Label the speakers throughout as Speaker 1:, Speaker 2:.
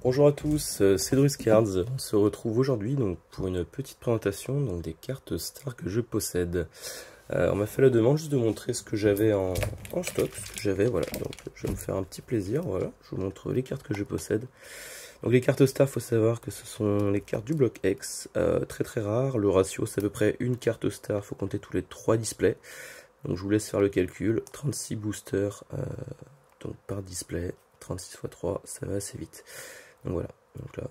Speaker 1: Bonjour à tous, c'est Druscards. On se retrouve aujourd'hui donc pour une petite présentation donc des cartes stars que je possède. On m'a fait la demande juste de montrer ce que j'avais en stock, ce que j'avais, voilà. Donc je vais me faire un petit plaisir, voilà. Je vous montre les cartes que je possède. Donc les cartes stars, faut savoir que ce sont les cartes du bloc X, très très rares. Le ratio c'est à peu près une carte star, faut compter tous les 3 displays. Donc je vous laisse faire le calcul, 36 boosters donc par display, 36 x 3, ça va assez vite. Donc voilà, donc là,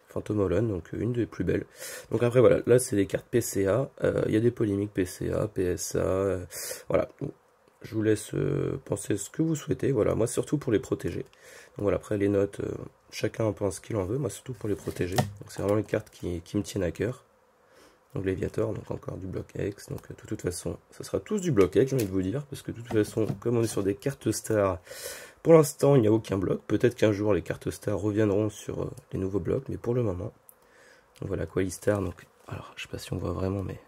Speaker 1: Phantom Holon, donc une des plus belles. Donc après voilà, là c'est des cartes PCA, il y a des polémiques PCA, PSA, voilà. Je vous laisse penser ce que vous souhaitez, voilà, moi surtout pour les protéger. Donc voilà, après les notes, chacun en pense ce qu'il en veut, moi surtout pour les protéger. Donc c'est vraiment les cartes qui me tiennent à cœur. Donc Léviator, donc encore du bloc X, donc de toute façon, ça sera tous du bloc X, j'ai envie de vous dire, parce que de toute façon, comme on est sur des cartes stars, pour l'instant il n'y a aucun bloc, peut-être qu'un jour les cartes stars reviendront sur les nouveaux blocs, mais pour le moment, donc voilà, Qualistar, donc, alors je sais pas si on voit vraiment, mais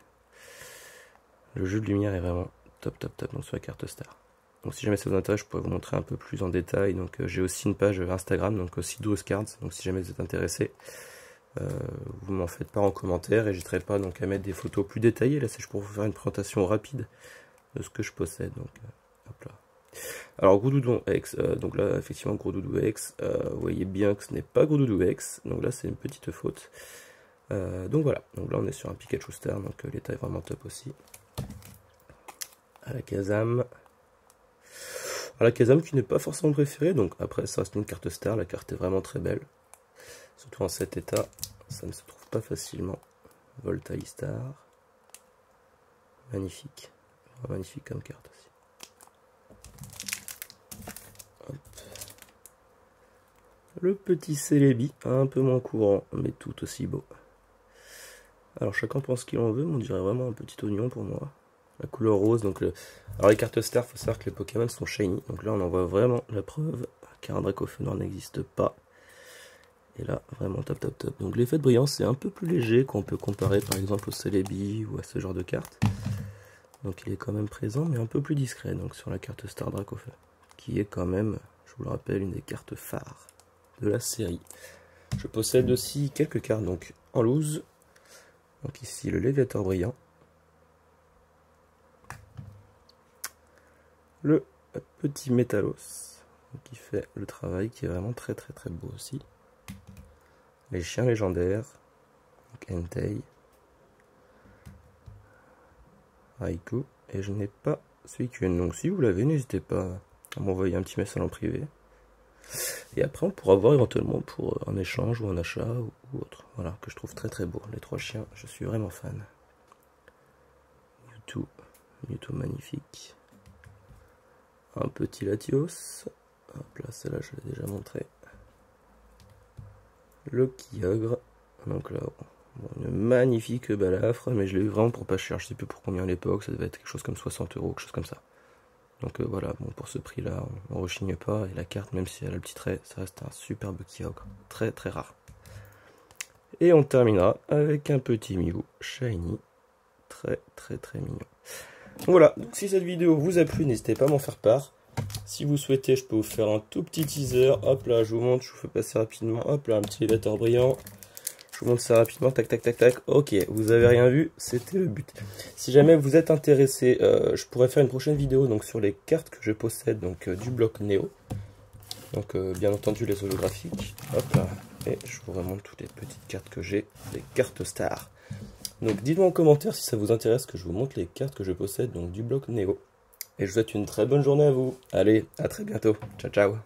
Speaker 1: le jeu de lumière est vraiment top, donc sur la carte star. Donc si jamais ça vous intéresse, je pourrais vous montrer un peu plus en détail, donc j'ai aussi une page Instagram, donc aussi Druscards, donc si jamais vous êtes intéressé, vous m'en faites part en commentaire et j'hésiterai pas donc à mettre des photos plus détaillées. Là c'est juste pour vous faire une présentation rapide de ce que je possède. Donc hop là. Alors Gros Doudou X, donc là effectivement Gros Doudou X, vous voyez bien que ce n'est pas Gros Doudou X, donc là c'est une petite faute. Donc voilà, donc là on est sur un Pikachu Star, donc l'état est vraiment top aussi. À la Kazam. À la Kazam qui n'est pas forcément préférée, donc après ça reste une carte Star, la carte est vraiment très belle. Surtout en cet état, ça ne se trouve pas facilement. Voltalistar. Magnifique. Magnifique comme carte aussi. Hop. Le petit Celebi, un peu moins courant, mais tout aussi beau. Alors chacun pense qu'il en veut, mais on dirait vraiment un petit oignon pour moi. La couleur rose, donc alors les cartes stars, il faut savoir que les Pokémon sont shiny. Donc là on en voit vraiment la preuve, car un Dracofeu n'existe pas. Et là, vraiment top. Donc l'effet de brillance c'est un peu plus léger qu'on peut comparer par exemple au Celebi ou à ce genre de carte. Donc il est quand même présent mais un peu plus discret donc sur la carte Star Dracofeu. Qui est quand même, je vous le rappelle, une des cartes phares de la série. Je possède aussi quelques cartes donc en loose. Donc ici le Léviator brillant. Le petit Métalos qui fait le travail, qui est vraiment très beau aussi. Les chiens légendaires, donc Entei, Raikou, et je n'ai pas Suicune. Donc si vous l'avez, n'hésitez pas à m'envoyer un petit message en privé. Et après on pourra voir éventuellement pour un échange ou un achat ou autre. Voilà, que je trouve très beau. Les 3 chiens, je suis vraiment fan. Mewtwo magnifique. Un petit Latios. Hop là, celle-là je l'ai déjà montré. Le Kyogre, donc là, bon, une magnifique balafre, mais je l'ai eu vraiment pour pas cher, je sais plus pour combien à l'époque, ça devait être quelque chose comme 60 €, quelque chose comme ça. Donc voilà, bon pour ce prix là, on rechigne pas, et la carte, même si elle a le petit trait, ça reste un superbe Kyogre, très rare. Et on terminera avec un petit Mew shiny, très mignon. Donc voilà, donc si cette vidéo vous a plu, n'hésitez pas à m'en faire part. Si vous souhaitez, je peux vous faire un tout petit teaser. Hop là, je vous montre, je vous fais passer rapidement. Hop là, un petit Léviator brillant. Je vous montre ça rapidement. Tac. Ok, vous avez rien vu, c'était le but. Si jamais vous êtes intéressé, je pourrais faire une prochaine vidéo donc sur les cartes que je possède donc du bloc Néo. Donc bien entendu les holographiques. Hop là, et je vous remonte toutes les petites cartes que j'ai, les cartes stars. Donc dites-moi en commentaire si ça vous intéresse que je vous montre les cartes que je possède donc du bloc Néo. Et je vous souhaite une très bonne journée à vous. Allez, à très bientôt. Ciao.